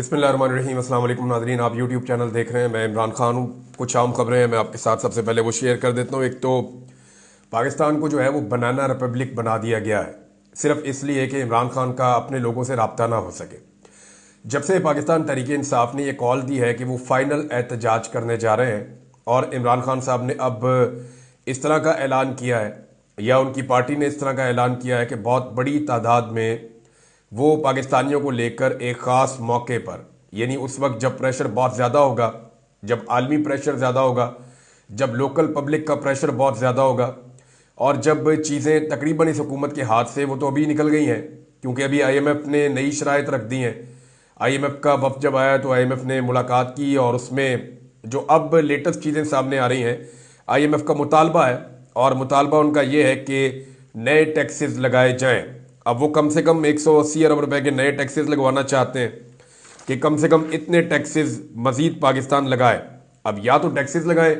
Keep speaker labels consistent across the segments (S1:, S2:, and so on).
S1: बिस्मिल्लाहिर्रहमानिर्रहीम। अस्सलाम वालेकुम नाज़रीन, आप यूट्यूब चैनल देख रहे हैं। मैं इमरान खान हूँ। कुछ आम खबरें हैं, मैं आपके साथ सबसे पहले वो शेयर कर देता हूँ। एक तो पाकिस्तान को जो है वो बनाना रिपब्लिक बना दिया गया है, सिर्फ इसलिए कि इमरान खान का अपने लोगों से रब्ता ना हो सके। जब से पाकिस्तान तहरीक इंसाफ ने ये कॉल दी है कि वो फाइनल एहतजाज करने जा रहे हैं और इमरान खान साहब ने अब इस तरह का ऐलान किया है या उनकी पार्टी ने इस तरह का ऐलान किया है कि बहुत बड़ी तादाद में वो पाकिस्तानियों को लेकर एक ख़ास मौके पर, यानी उस वक्त जब प्रेशर बहुत ज़्यादा होगा, जब आलमी प्रेशर ज़्यादा होगा, जब लोकल पब्लिक का प्रेशर बहुत ज़्यादा होगा और जब चीज़ें तकरीबन इस हुकूमत के हाथ से, वो तो अभी निकल गई हैं क्योंकि अभी IMF ने नई शराइत रख दी हैं। IMF का वफ्द जब आया तो IMF ने मुलाकात की और उसमें जो अब लेटेस्ट चीज़ें सामने आ रही हैं, IMF का मुतालबा है और मुतालबा उनका ये है कि नए टैक्सेस लगाए जाएं। अब वो कम से कम 180 अरब रुपए के नए टैक्सेस लगवाना चाहते हैं कि कम से कम इतने टैक्सेस मजीद पाकिस्तान लगाए। अब या तो टैक्सेस लगाए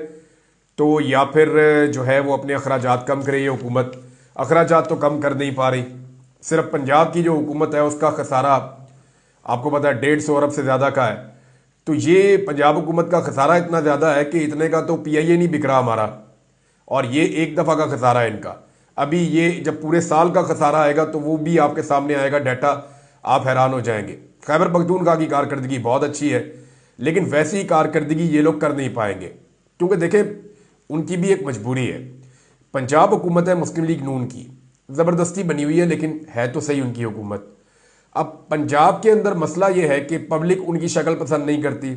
S1: तो या फिर जो है वो अपने अखराजात कम करे। ये हुकूमत अखराजात तो कम कर नहीं पा रही। सिर्फ पंजाब की जो हुकूमत है उसका खसारा आपको पता है 150 अरब से ज़्यादा का है। तो ये पंजाब हुकूमत का खसारा इतना ज़्यादा है कि इतने का तो PIA नहीं बिक रहा हमारा, और ये एक दफ़ा का खसारा है इनका। अभी ये जब पूरे साल का खसारा आएगा तो वो भी आपके सामने आएगा डाटा, आप हैरान हो जाएंगे। खैबर पख्तूनख्वा की कारकर्दगी बहुत अच्छी है, लेकिन वैसी कारकर्दगी ये लोग कर नहीं पाएंगे क्योंकि देखें उनकी भी एक मजबूरी है। पंजाब हुकूमत है मुस्लिम लीग नून की, ज़बरदस्ती बनी हुई है, लेकिन है तो सही उनकी हुकूमत। अब पंजाब के अंदर मसला ये है कि पब्लिक उनकी शक्ल पसंद नहीं करती।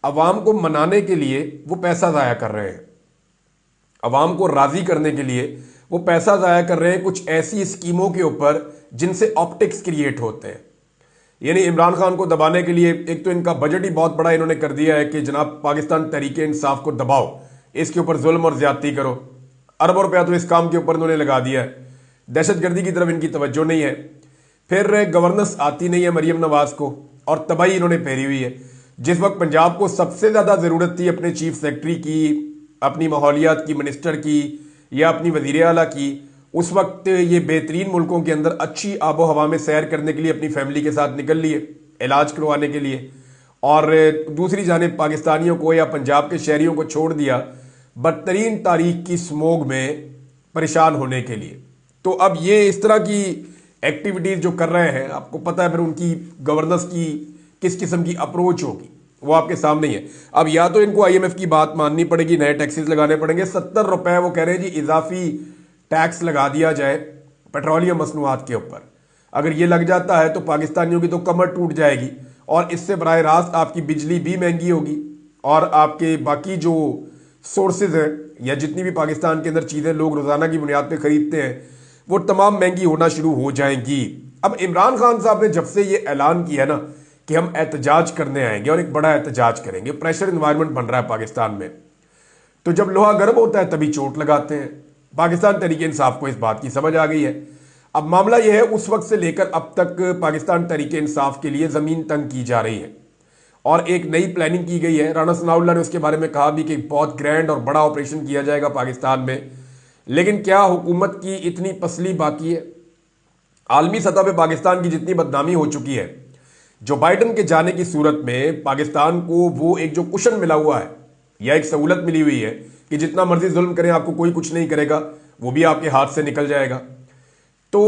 S1: अवाम को मनाने के लिए वो पैसा ज़ाया कर रहे हैं, अवाम को राज़ी करने के लिए वो पैसा ज़ाया कर रहे हैं कुछ ऐसी स्कीमों के ऊपर जिनसे ऑप्टिक्स क्रिएट होते हैं। यानी इमरान खान को दबाने के लिए एक तो इनका बजट ही बहुत बड़ा इन्होंने कर दिया है कि जनाब पाकिस्तान तहरीक इंसाफ को दबाओ, इसके ऊपर जुल्म और ज्यादती करो। अरबों रुपया तो इस काम के ऊपर इन्होंने लगा दिया है। दहशतगर्दी की तरफ इनकी तवज्जो नहीं है। फिर गवर्नेंस आती नहीं है मरीम नवाज को और तबाही इन्होंने फेरी हुई है। जिस वक्त पंजाब को सबसे ज़्यादा ज़रूरत थी अपने चीफ सेक्रेटरी की, अपनी माहौलियात की मिनिस्टर की या अपनी वज़ीर आला की, उस वक्त ये बेहतरीन मुल्कों के अंदर अच्छी आबो हवा में सैर करने के लिए अपनी फैमिली के साथ निकल लिए इलाज करवाने के लिए, और दूसरी जानिब पाकिस्तानियों को या पंजाब के शहरियों को छोड़ दिया बदतरीन तारीख की स्मोग में परेशान होने के लिए। तो अब ये इस तरह की एक्टिविटीज़ जो कर रहे हैं, आपको पता है फिर उनकी गवर्नेंस की किस किस्म की अप्रोच होगी वो आपके सामने ही है। अब या तो इनको IMF की बात माननी पड़ेगी, नए टैक्सेस लगाने पड़ेंगे। 70 रुपए वो कह रहे हैं जी इजाफी टैक्स लगा दिया जाए पेट्रोलियम मसनूआत के ऊपर। अगर ये लग जाता है तो पाकिस्तानियों की तो कमर टूट जाएगी और इससे बराह रास्त आपकी बिजली भी महंगी होगी और आपके बाकी जो सोर्सेज हैं या जितनी भी पाकिस्तान के अंदर चीज़ें लोग रोज़ाना की बुनियाद पर खरीदते हैं वो तमाम महंगी होना शुरू हो जाएंगी। अब इमरान खान साहब ने जब से ये ऐलान किया ना कि हम एहतजाज करने आएंगे और एक बड़ा एहतजाज करेंगे, प्रेशर इन्वायरमेंट बन रहा है पाकिस्तान में, तो जब लोहा गर्म होता है तभी चोट लगाते हैं। पाकिस्तान तहरीक इंसाफ को इस बात की समझ आ गई है। अब मामला यह है उस वक्त से लेकर अब तक पाकिस्तान तहरीक इंसाफ के लिए ज़मीन तंग की जा रही है और एक नई प्लानिंग की गई है। राना सनाउल्लाह ने उसके बारे में कहा भी कि बहुत ग्रैंड और बड़ा ऑपरेशन किया जाएगा पाकिस्तान में, लेकिन क्या हुकूमत की इतनी पसली बाकी है? आलमी सतह पे पाकिस्तान की जितनी बदनामी हो चुकी है, जो बाइडन के जाने की सूरत में पाकिस्तान को वो एक जो कुशन मिला हुआ है या एक सहूलत मिली हुई है कि जितना मर्जी जुल्म करें आपको कोई कुछ नहीं करेगा, वो भी आपके हाथ से निकल जाएगा। तो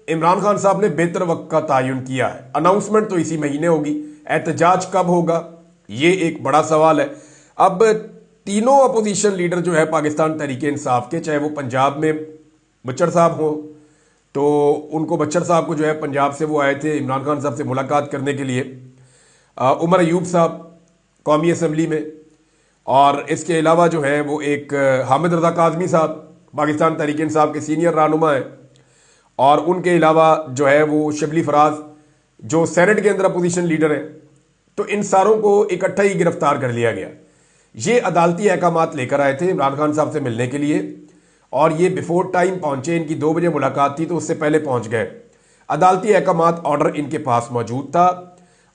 S1: इमरान खान साहब ने बेहतर वक्त का तयन किया है। अनाउंसमेंट तो इसी महीने होगी, एहतजाज कब होगा ये एक बड़ा सवाल है। अब तीनों अपोजिशन लीडर जो है पाकिस्तान तहरीक इंसाफ के, चाहे वो पंजाब में बच्चर साहब हो तो उनको बच्चर साहब को जो है पंजाब से वो आए थे इमरान खान साहब से मुलाकात करने के लिए, उमर अयूब साहब कौमी असम्बली में, और इसके अलावा जो है वो एक हामिद रजा काज़मी साहब पाकिस्तान तहरीक इंसाफ के सीनियर रहनुमा हैं, और उनके अलावा जो है वो शबली फराज जो सेनेट के अंदर अपोजिशन लीडर हैं। तो इन सारों को इकट्ठा ही गिरफ्तार कर लिया गया। ये अदालती अहकामात लेकर आए थे इमरान खान साहब से मिलने के लिए और ये बिफोर टाइम पहुंचे। इनकी 2 बजे मुलाकात थी तो उससे पहले पहुंच गए। अदालती अहकामात ऑर्डर इनके पास मौजूद था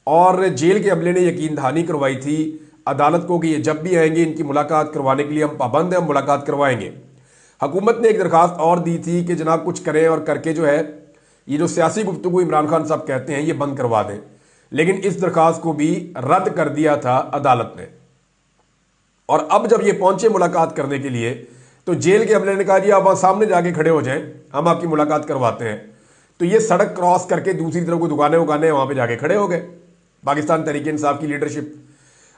S1: और जेल के अमले ने यकीन दहानी करवाई थी अदालत को कि ये जब भी आएंगे इनकी मुलाकात करवाने के लिए हम पाबंद हैं, हम मुलाकात करवाएंगे। हुकूमत ने एक दरखास्त और दी थी कि जनाब कुछ करें और करके जो है ये जो सियासी गुफ्तगू इमरान खान साहब कहते हैं ये बंद करवा दें। लेकिन इस दरखास्त को भी रद्द कर दिया था अदालत ने। और अब जब ये पहुंचे मुलाकात करने के लिए, तो जेल के अमले ने कहा जी आप वहां सामने जाके खड़े हो जाएं, हम आपकी मुलाकात करवाते हैं। तो ये सड़क क्रॉस करके दूसरी तरफ को दुकानें उकानें वहां पे जाके खड़े हो गए पाकिस्तान तहरीक इंसाफ की लीडरशिप।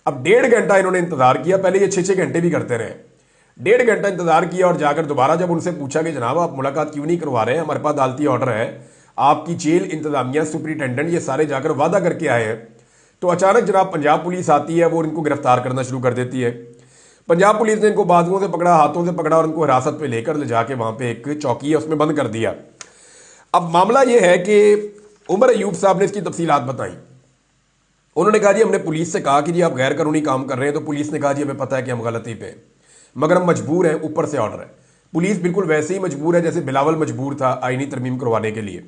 S1: अब 1.5 घंटा इन्होंने इंतजार किया, पहले ये 6-6 घंटे भी करते रहे। 1.5 घंटा इंतजार किया और जाकर दोबारा जब उनसे पूछा कि जनाब आप मुलाकात क्यों नहीं करवा रहे हैं, हमारे पास अदालती ऑर्डर है, आपकी जेल इंतजामिया सुपरिटेंडेंट ये सारे जाकर वादा करके आए हैं। तो अचानक जनाब पंजाब पुलिस आती है, वो इनको गिरफ्तार करना शुरू कर देती है। पंजाब पुलिस ने इनको बाजुओं से पकड़ा, हाथों से पकड़ा और इनको हिरासत में लेकर ले जाके वहां पे एक चौकी है उसमें बंद कर दिया। अब मामला यह है कि उमर अयूब साहब ने इसकी तफसीलात बताई। उन्होंने कहा जी हमने पुलिस से कहा कि जी आप गैर कानूनी काम कर रहे हैं, तो पुलिस ने कहा जी हमें पता है कि हम गलती पे, मगर हम मजबूर हैं, ऊपर से ऑर्डर है। पुलिस बिल्कुल वैसे ही मजबूर है जैसे बिलावल मजबूर था आईनी तरमीम करवाने के लिए।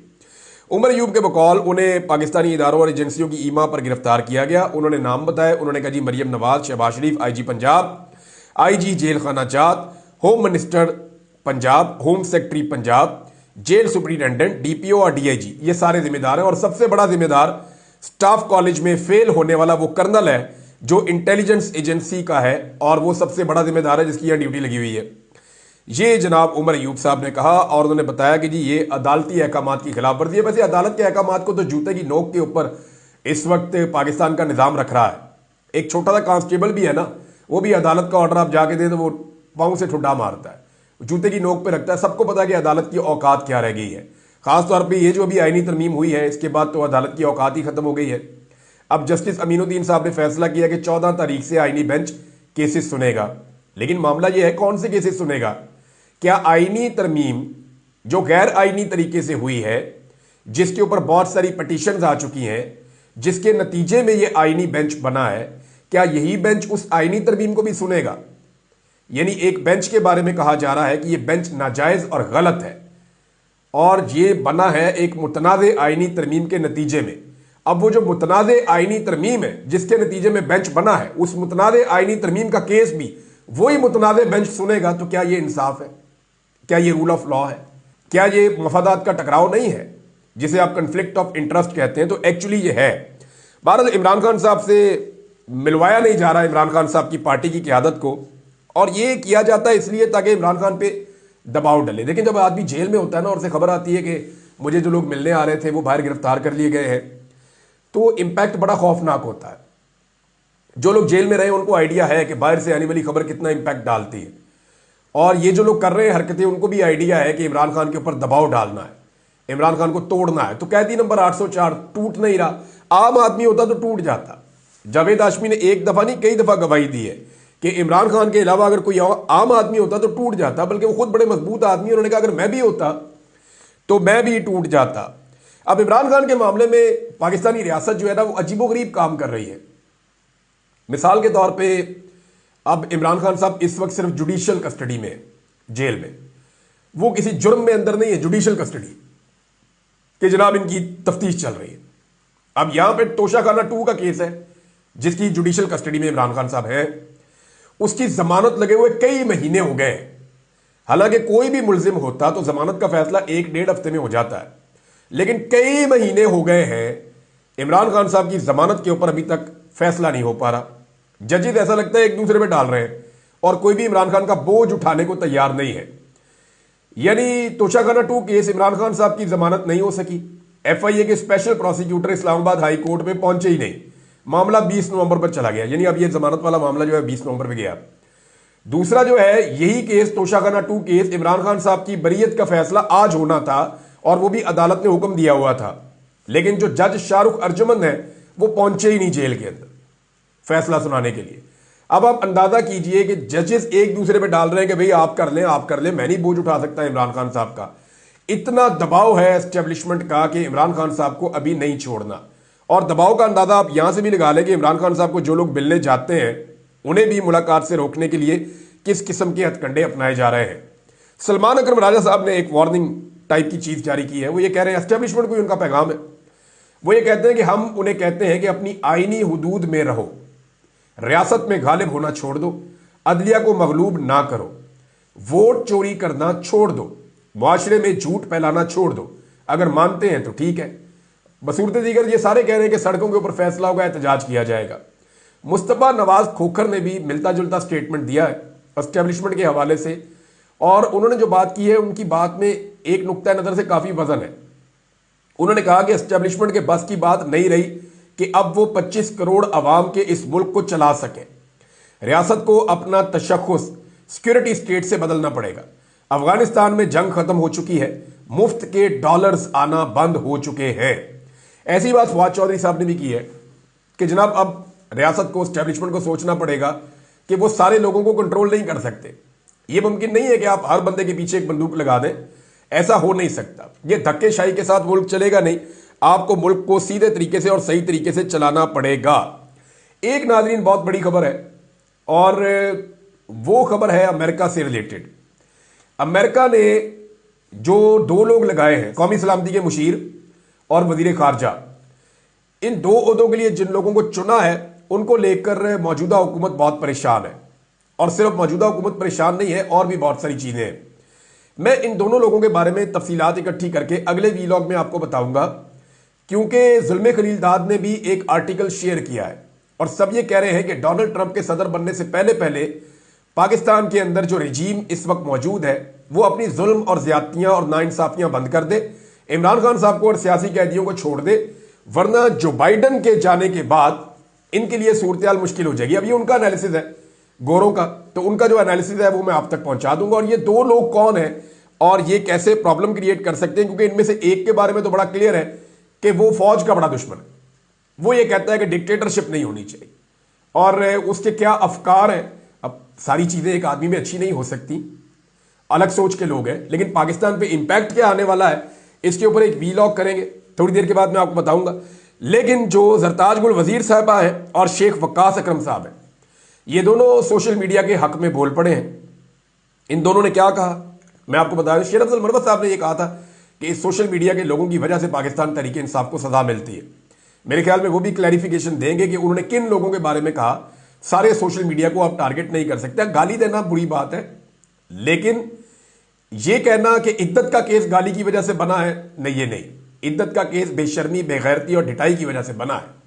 S1: उमर अयूब के बकौल उन्हें पाकिस्तानी इदारों और एजेंसियों की ईमा पर गिरफ्तार किया गया। उन्होंने नाम बताया, उन्होंने कहा जी Maryam Nawaz, Shahbaz Sharif IG Punjab, IG jail खाना जात, home minister Punjab, home secretary Punjab, jail superintendent, DPO और DIG, ये सारे जिम्मेदार हैं। और सबसे बड़ा जिम्मेदार स्टाफ कॉलेज में फेल होने वाला वो कर्नल है जो इंटेलिजेंस एजेंसी का है, और वो सबसे बड़ा जिम्मेदार है जिसकी यहां ड्यूटी लगी हुई है। ये जनाब उमर अयूब साहब ने कहा और उन्होंने बताया कि जी ये अदालती अहकामात की खिलाफ वर्जी है। वैसे अदालत के अहकामात को तो जूते की नोक के ऊपर इस वक्त पाकिस्तान का निजाम रख रहा है। एक छोटा सा कांस्टेबल भी है ना, वो भी अदालत का ऑर्डर आप जाके दें तो वो पाँव से ठुड्डा मारता है, जूते की नोक पे रखता है। सबको पता है कि अदालत की औकात क्या रह गई है। खासतौर पर ये जो अभी आईनी तरमीम हुई है, इसके बाद तो अदालत की औकात ही खत्म हो गई है। अब जस्टिस अमीनुद्दीन साहब ने फैसला किया कि 14 तारीख से आईनी बेंच केसेस सुनेगा। लेकिन मामला यह है कौन से केसेस सुनेगा? क्या आईनी तरमीम जो गैर आईनी तरीके से हुई है, जिसके ऊपर बहुत सारी पिटीशंस आ चुकी हैं, जिसके नतीजे में यह आईनी बेंच बना है, क्या यही बेंच उस आईनी तरमीम को भी सुनेगा? यानी एक बेंच के बारे में कहा जा रहा है कि यह बेंच नाजायज और गलत है और यह बना है एक मुतनाज़े आईनी तरमीम के नतीजे में। अब वो जो मुतनाज़े आईनी तरमीम है जिसके नतीजे में बेंच बना है, उस मुतनाज़े आईनी तरमीम का केस भी वही मुतनाज़े बेंच सुनेगा। तो क्या ये इंसाफ है? क्या ये रूल ऑफ लॉ है? क्या ये मफादात का टकराव नहीं है जिसे आप कन्फ्लिक्ट ऑफ इंटरेस्ट कहते हैं? तो एक्चुअली ये है। बहरहाल इमरान खान साहब से मिलवाया नहीं जा रहा इमरान खान साहब की पार्टी की क़यादत को, और ये किया जाता है इसलिए ताकि इमरान खान पे दबाव डले। लेकिन जब आदमी जेल में होता है ना और उसे खबर आती है कि मुझे जो लोग मिलने आ रहे थे वो बाहर गिरफ्तार कर लिए गए हैं, तो इंपैक्ट बड़ा खौफनाक होता है। जो लोग जेल में रहे उनको आइडिया है कि बाहर से आने वाली खबर कितना इंपैक्ट डालती है, और ये जो लोग कर रहे हैं हरकतें उनको भी आइडिया है कि इमरान खान के ऊपर दबाव डालना है, इमरान खान को तोड़ना है। तो कैदी नंबर 804 टूट नहीं रहा। आम आदमी होता तो टूट जाता। जावेद हाशमी ने एक दफा नहीं कई दफा गवाही दी है कि इमरान खान के अलावा अगर कोई आम आदमी होता तो टूट जाता, बल्कि वो खुद बड़े मजबूत आदमी, उन्होंने कहा अगर मैं भी होता तो मैं भी टूट जाता। अब इमरान खान के मामले में पाकिस्तानी रियासत जो है ना वो अजीबोगरीब काम कर रही है। मिसाल के तौर पे अब इमरान खान साहब इस वक्त सिर्फ जुडिशियल कस्टडी में, जेल में, वो किसी जुर्म में अंदर नहीं है, जुडिशियल कस्टडी कि जनाब इनकी तफ्तीश चल रही है। अब यहां पे तोशाखाना 2 का केस है जिसकी जुडिशियल कस्टडी में इमरान खान साहब है, उसकी जमानत लगे हुए कई महीने हो गए। हालांकि कोई भी मुलजिम होता तो जमानत का फैसला 1-1.5 हफ्ते में हो जाता है, लेकिन कई महीने हो गए हैं इमरान खान साहब की जमानत के ऊपर अभी तक फैसला नहीं हो पा रहा। जजेस ऐसा लगता है एक दूसरे पे डाल रहे हैं और कोई भी इमरान खान का बोझ उठाने को तैयार नहीं है। यानी तोशाखाना 2 केस इमरान खान साहब की जमानत नहीं हो सकी। FIA के special prosecutor Islamabad high court में पहुंचे ही नहीं, मामला 20 नवंबर पर चला गया। यानी अब यह जमानत वाला मामला जो है 20 नवंबर पर गया। दूसरा जो है यही केस तोशाखाना 2 केस, इमरान खान साहब की बरीयत का फैसला आज होना था और वो भी अदालत ने हुक्म दिया हुआ था, लेकिन जो जज शाहरुख अर्जुमंद है वो पहुंचे ही नहीं जेल के अंदर फैसला सुनाने के लिए। अब आप अंदाजा कीजिए कि जजेस एक दूसरे पे डाल रहे हैं कि भाई आप कर लें, आप कर लें, मैं नहीं बोझ उठा सकता इमरान खान साहब का। इतना दबाव है एस्टेब्लिशमेंट का कि इमरान खान साहब को अभी नहीं छोड़ना। और दबाव का अंदाजा आप यहां से भी लगा लें कि इमरान खान साहब को जो लोग मिलने जाते हैं उन्हें भी मुलाकात से रोकने के लिए किस किस्म के हथकंडे अपनाए जा रहे हैं। सलमान अकरम राजा साहब ने एक वार्निंग टाइप की चीज जारी की है। वो ये कह रहे हैं, एस्टेब्लिशमेंट को उनका पैगाम है, वो ये कहते हैं कि हम उन्हें कहते हैं कि अपनी आईनी हुदूद में रहो, रियासत में गालिब होना छोड़ दो, अदलिया को मगलूब ना करो, वोट चोरी करना छोड़ दो, मुआशरे में झूठ फैलाना छोड़ दो। अगर मानते हैं तो ठीक है, बसूरत दीगर ये सारे कह रहे हैं कि सड़कों के ऊपर फैसला होगा, एहतजाज किया जाएगा। मुस्तफा नवाज खोखर ने भी मिलता जुलता स्टेटमेंट दिया है एस्टेब्लिशमेंट के हवाले से, और उन्होंने जो बात की है उनकी बात में एक नुक्ता नज़र से काफ़ी वजन है। उन्होंने कहा कि एस्टेब्लिशमेंट के बस की बात नहीं रही कि अब वो 25 करोड़ अवाम के इस मुल्क को चला सकें। रियासत को अपना तशख्खुस सिक्योरिटी स्टेट से बदलना पड़ेगा। अफगानिस्तान में जंग खत्म हो चुकी है, मुफ्त के डॉलर्स आना बंद हो चुके हैं। ऐसी बात फवाद चौधरी साहब ने भी की है कि जनाब अब रियासत को, एस्टेब्लिशमेंट को सोचना पड़ेगा कि वो सारे लोगों को कंट्रोल नहीं कर सकते। ये मुमकिन नहीं है कि आप हर बंदे के पीछे एक बंदूक लगा दें, ऐसा हो नहीं सकता। ये धक्केशाही के साथ मुल्क चलेगा नहीं, आपको मुल्क को सीधे तरीके से और सही तरीके से चलाना पड़ेगा। एक नाज़रीन बहुत बड़ी खबर है, और वो खबर है अमेरिका से रिलेटेड। अमेरिका ने जो 2 लोग लगाए हैं, कौमी सलामती के मुशीर और वजीर खारजा, इन 2 ओहदों के लिए जिन लोगों को चुना है उनको लेकर मौजूदा हुकूमत बहुत परेशान है। और सिर्फ मौजूदा हुकूमत परेशान नहीं है, और भी बहुत सारी चीज़ें हैं। मैं इन दोनों लोगों के बारे में तफसीलात इकट्ठी करके अगले वीलॉग में आपको बताऊंगा, क्योंकि जुल्मे खलीलदाद ने भी एक आर्टिकल शेयर किया है और सब ये कह रहे हैं कि डोनाल्ड ट्रंप के सदर बनने से पहले पहले पाकिस्तान के अंदर जो रजीम इस वक्त मौजूद है वो अपनी जुल्म और ज्यादतियां और नाइंसाफियां बंद कर दे, इमरान खान साहब को और सियासी कैदियों को छोड़ दे, वरना जो बाइडन के जाने के बाद इनके लिए सूरत हाल मुश्किल हो जाएगी। अब ये उनका एनालिसिस है गोरों का, तो उनका जो एनालिसिस है वो मैं आप तक पहुंचा दूंगा। और ये 2 लोग कौन है और ये कैसे प्रॉब्लम क्रिएट कर सकते हैं, क्योंकि इनमें से एक के बारे में तो बड़ा क्लियर है कि वो फौज का बड़ा दुश्मन है। वो ये कहता है कि डिक्टेटरशिप नहीं होनी चाहिए, और उसके क्या अफकार हैं। अब सारी चीजें एक आदमी में अच्छी नहीं हो सकती, अलग सोच के लोग हैं, लेकिन पाकिस्तान पे इंपैक्ट क्या आने वाला है इसके ऊपर एक वीलॉग करेंगे, थोड़ी देर के बाद मैं आपको बताऊंगा। लेकिन जो जरताज गुल वजीर साहबा हैं और शेख वक्कास अकरम साहब हैं, ये दोनों सोशल मीडिया के हक में बोल पड़े हैं। इन दोनों ने क्या कहा मैं आपको बता दूं। शेर अफजल मरवत साहब ने यह कहा था कि इस सोशल मीडिया के लोगों की वजह से पाकिस्तान तहरीक इंसाफ को सजा मिलती है। मेरे ख्याल में वो भी क्लैरिफिकेशन देंगे कि उन्होंने किन लोगों के बारे में कहा। सारे सोशल मीडिया को आप टारगेट नहीं कर सकते। गाली देना बुरी बात है, लेकिन यह कहना कि इद्दत का केस गाली की वजह से बना है, नहीं, ये नहीं। इद्दत का केस बेशर्मी, बेगैरती और ढिठाई की वजह से बना है।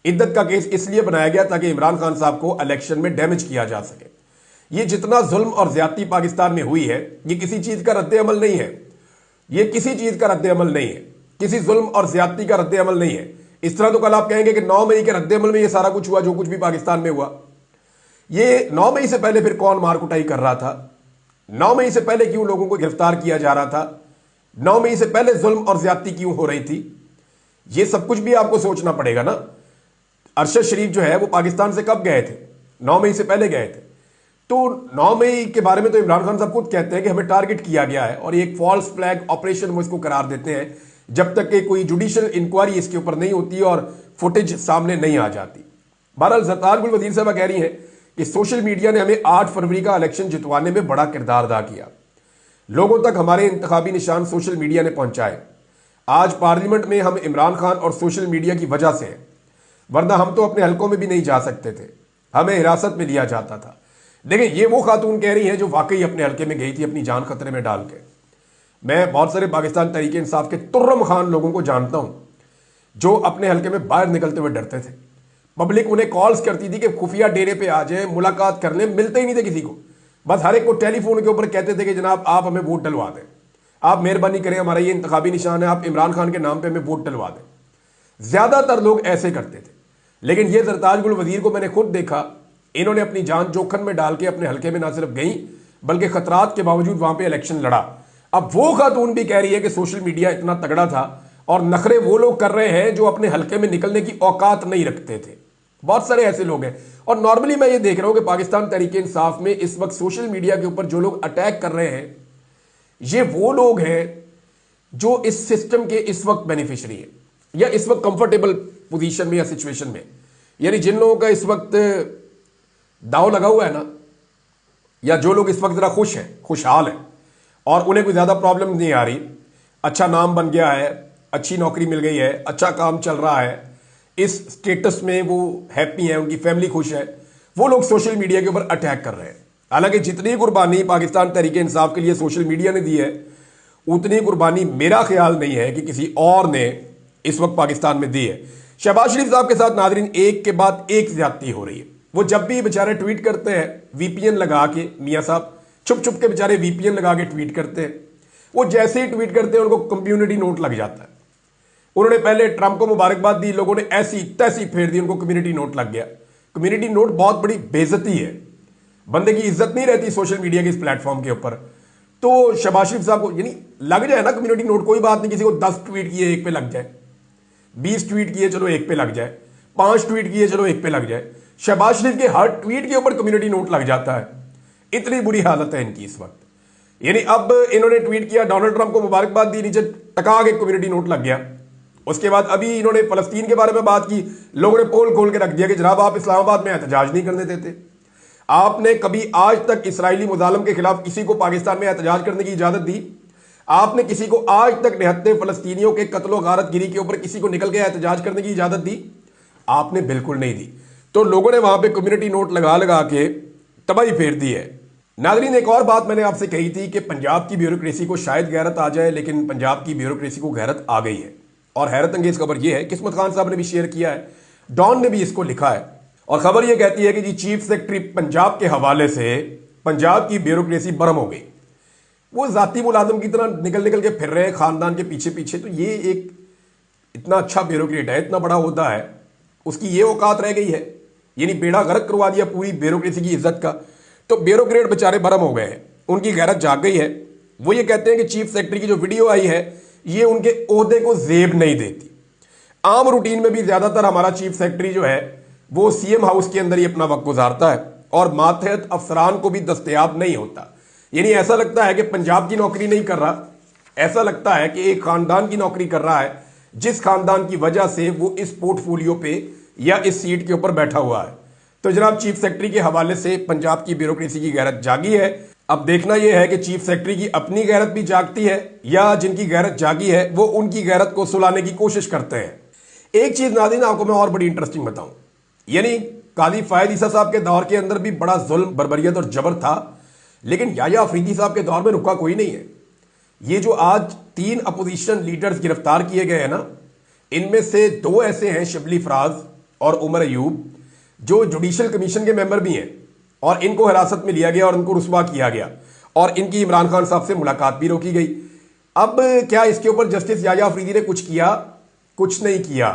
S1: इद्दत का केस इसलिए बनाया गया ताकि इमरान खान साहब को इलेक्शन में डैमेज किया जा सके। ये जितना जुल्म और ज्यादती पाकिस्तान में हुई है, ये किसी चीज का रद्द अमल नहीं है। ये किसी चीज का रद्द अमल नहीं है, किसी जुल्म और ज्यादती का रद्द अमल नहीं है। इस तरह तो कल आप कहेंगे कि 9 मई के रद्द अमल में ये सारा कुछ हुआ जो कुछ भी पाकिस्तान में हुआ। ये 9 मई से पहले फिर कौन मार कुटाई कर रहा था? 9 मई से पहले क्यों लोगों को गिरफ्तार किया जा रहा था? 9 मई से पहले जुल्म और ज्यादती क्यों हो रही थी? ये सब कुछ भी आपको सोचना पड़ेगा ना। अरशद शरीफ जो है वो पाकिस्तान से कब गए थे? 9 मई से पहले गए थे। तो 9 मई के बारे में तो इमरान खान साहब खुद कहते हैं कि हमें टारगेट किया गया है, और एक फॉल्स फ्लैग ऑपरेशन वो इसको करार देते हैं जब तक कि कोई जुडिशियल इंक्वायरी इसके ऊपर नहीं होती और फुटेज सामने नहीं आ जाती। बहरहाल जरताज गुल वजीर साहब कह रही हैं कि सोशल मीडिया ने हमें 8 फरवरी का इलेक्शन जितवाने में बड़ा किरदार अदा किया। लोगों तक हमारे इंतखाबी निशान सोशल मीडिया ने पहुंचाए। आज पार्लियामेंट में हम इमरान खान और सोशल मीडिया की वजह से हैं, वरना हम तो अपने हलकों में भी नहीं जा सकते थे, हमें हिरासत में लिया जाता था। देखिए, ये वो खातून कह रही हैं जो वाकई अपने हलके में गई थी अपनी जान खतरे में डाल के। मैं बहुत सारे पाकिस्तान तहरीक इंसाफ के तुर्रम खान लोगों को जानता हूं जो अपने हलके में बाहर निकलते हुए डरते थे। पब्लिक उन्हें कॉल्स करती थी कि खुफिया डेरे पे आ जाए, मुलाकात कर लें, मिलते ही नहीं थे किसी को। बस हर एक को टेलीफोन के ऊपर कहते थे कि जनाब आप हमें वोट डलवा दें, आप मेहरबानी करें, हमारा ये इंतखाबी निशान है, आप इमरान खान के नाम पे हमें वोट डलवा दें। ज्यादातर लोग ऐसे करते थे। लेकिन ये जरताज गुल वजीर को मैंने खुद देखा, इन्होंने अपनी जान जोखिम में डाल के अपने हलके में ना सिर्फ गई बल्कि खतरात के बावजूद वहां पे इलेक्शन लड़ा। अब वो खातून भी कह रही है कि सोशल मीडिया इतना तगड़ा था, और नखरे वो लोग कर रहे हैं जो अपने हलके में निकलने की औकात नहीं रखते थे। बहुत सारे ऐसे लोग हैं। और नॉर्मली मैं ये देख रहा हूं कि पाकिस्तान तहरीक इंसाफ में इस वक्त सोशल मीडिया के ऊपर जो लोग अटैक कर रहे हैं, ये वो लोग हैं जो इस सिस्टम के इस वक्त बेनिफिशियरी है, या इस वक्त कंफर्टेबल पोजीशन में या सिचुएशन में। यानी जिन लोगों का इस वक्त दाव लगा हुआ है ना, या जो लोग इस वक्त जरा खुश हैं, खुशहाल हैं, और उन्हें कोई ज्यादा प्रॉब्लम नहीं आ रही, अच्छा नाम बन गया है, अच्छी नौकरी मिल गई है, अच्छा काम चल रहा है, इस स्टेटस में वो हैप्पी है, उनकी फैमिली खुश है, वो लोग सोशल मीडिया के ऊपर अटैक कर रहे हैं। हालांकि जितनी कुर्बानी पाकिस्तान तहरीक इंसाफ के लिए सोशल मीडिया ने दी है, उतनी कुर्बानी मेरा ख्याल नहीं है कि किसी और ने इस वक्त पाकिस्तान में दी है। शहबाज शरीफ साहब के साथ नाजरीन एक के बाद एक ज्यादती हो रही है। वो जब भी बेचारे ट्वीट करते हैं वीपीएन लगा के, मियाँ साहब छुप छुप के बेचारे वीपीएन लगा के ट्वीट करते हैं। वो जैसे ही ट्वीट करते हैं उनको कम्युनिटी नोट लग जाता है। उन्होंने पहले ट्रंप को मुबारकबाद दी, लोगों ने ऐसी तैसी फेर दी, उनको कम्युनिटी नोट लग गया। कम्युनिटी नोट बहुत बड़ी बेइज्जती है, बंदे की इज्जत नहीं रहती सोशल मीडिया के इस प्लेटफॉर्म के ऊपर। तो शहबाज शरीफ साहब को यानी लग जाए ना कम्युनिटी नोट, कोई बात नहीं, किसी को 10 ट्वीट किए एक पे लग जाए, 20 ट्वीट किए चलो एक पे लग जाए, 5 ट्वीट किए चलो एक पे लग जाए। शहबाज शरीफ के हर ट्वीट के ऊपर कम्युनिटी नोट लग जाता है। इतनी बुरी हालत है इनकी इस वक्त। यानी अब इन्होंने ट्वीट किया, डोनाल्ड ट्रंप को मुबारकबाद दी, नीचे टका के कम्युनिटी नोट लग गया। उसके बाद अभी इन्होंने फलस्तीन के बारे में बात की, लोगों ने पोल खोल के रख दिया कि जनाब आप इस्लामाबाद में एहतजाज नहीं करने देते। आपने कभी आज तक इसराइली मुजालम के खिलाफ किसी को पाकिस्तान में एहतजाज करने की इजाजत दी? आपने किसी को आज तक निहत्ते फलस्तीनियों के कत्लो गारत गिरी के ऊपर किसी को निकल के एहतजाज करने की इजाजत दी? आपने बिल्कुल नहीं दी। तो लोगों ने वहां पे कम्युनिटी नोट लगा लगा के तबाही फेर दी है। नाज़रीन, एक और बात मैंने आपसे कही थी कि पंजाब की ब्यूरोक्रेसी को शायद गैरत आ जाए, लेकिन पंजाब की ब्यूरोक्रेसी को गैरत आ गई है। और हैरत अंगेज खबर यह है, किस्मत खान साहब ने भी शेयर किया है, डॉन ने भी इसको लिखा है, और खबर यह कहती है कि जी चीफ सेक्रेटरी पंजाब के हवाले से पंजाब की ब्यूरोक्रेसी बरम हो गई। वो जाती मुलाजम की तरह निकल निकल के फिर रहे हैं खानदान के पीछे पीछे। तो ये एक इतना अच्छा ब्यूरोक्रेट है, इतना बड़ा होता है, उसकी ये औकात रह गई है, यानी बेड़ा गर्क करवा दिया पूरी ब्यूरोक्रेसी की इज्जत का। तो ब्यूरोक्रेट बेचारे बरम हो गए हैं, उनकी गैरत जाग गई है। वो ये कहते हैं कि चीफ सेक्रेटरी की जो वीडियो आई है ये उनके ओहदे को जेब नहीं देती। आम रूटीन में भी ज्यादातर हमारा चीफ सेक्रेटरी जो है वो सीएम हाउस के अंदर ही अपना वक्त गुजारता है और मातहत अफसरान को भी दस्तयाब नहीं होता। यानी ऐसा लगता है कि पंजाब की नौकरी नहीं कर रहा, ऐसा लगता है कि एक खानदान की नौकरी कर रहा है, जिस खानदान की वजह से वो इस पोर्टफोलियो पे या इस सीट के ऊपर बैठा हुआ है। तो जनाब चीफ सेक्रेटरी के हवाले से पंजाब की ब्यूरोक्रेसी की गैरत जागी है। अब देखना यह है कि चीफ सेक्रेटरी की अपनी गैरत भी जागती है या जिनकी गैरत जागी है वो उनकी गैरत को सुलाने की कोशिश करते हैं। एक चीज नाज़रीन आपको मैं और बड़ी इंटरेस्टिंग बताऊं, यानी काजी फायद ईसा साहब के दौर के अंदर भी बड़ा जुल्म, बर्बरियत और जबर था, लेकिन याया अफरीदी साहब के दौर में रुका कोई नहीं है। ये जो आज 3 अपोजिशन लीडर्स गिरफ्तार किए गए हैं ना, इनमें से 2 ऐसे हैं, शिबली फराज और उमर अयूब, जो जुडिशल कमीशन के मेंबर भी हैं, और इनको हिरासत में लिया गया और इनको रुस्वा किया गया और इनकी इमरान खान साहब से मुलाकात भी रोकी गई। अब क्या इसके ऊपर जस्टिस याया अफरीदी ने कुछ किया? कुछ नहीं किया।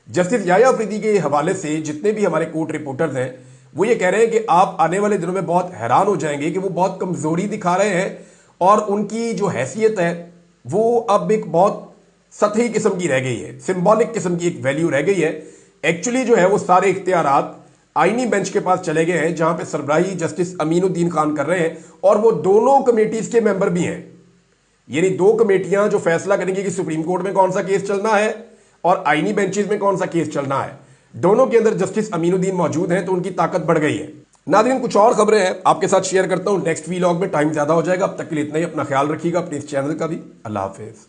S1: जस्टिस याया अफरीदी के हवाले से जितने भी हमारे कोर्ट रिपोर्टर्स हैं वो ये कह रहे हैं कि आप आने वाले दिनों में बहुत हैरान हो जाएंगे कि वो बहुत कमजोरी दिखा रहे हैं और उनकी जो हैसियत है वो अब एक बहुत सतही किस्म की रह गई है, सिंबॉलिक किस्म की एक वैल्यू रह गई है। एक्चुअली जो है वो सारे इख्तियारात आईनी बेंच के पास चले गए हैं, जहां पे सरबराही जस्टिस अमीनुद्दीन खान कर रहे हैं और वो दोनों कमेटीज के मेंबर भी हैं। यानी 2 कमेटियां जो फैसला करेंगी कि सुप्रीम कोर्ट में कौन सा केस चलना है और आईनी बेंचेस में कौन सा केस चलना है, दोनों के अंदर जस्टिस अमीनुद्दीन मौजूद हैं, तो उनकी ताकत बढ़ गई है। नाज़रीन, कुछ और खबरें हैं आपके साथ शेयर करता हूं नेक्स्ट वीलॉग में, टाइम ज्यादा हो जाएगा। अब तक के लिए इतना ही, अपना ख्याल रखिएगा, अपने इस चैनल का भी। अल्लाह हाफिज।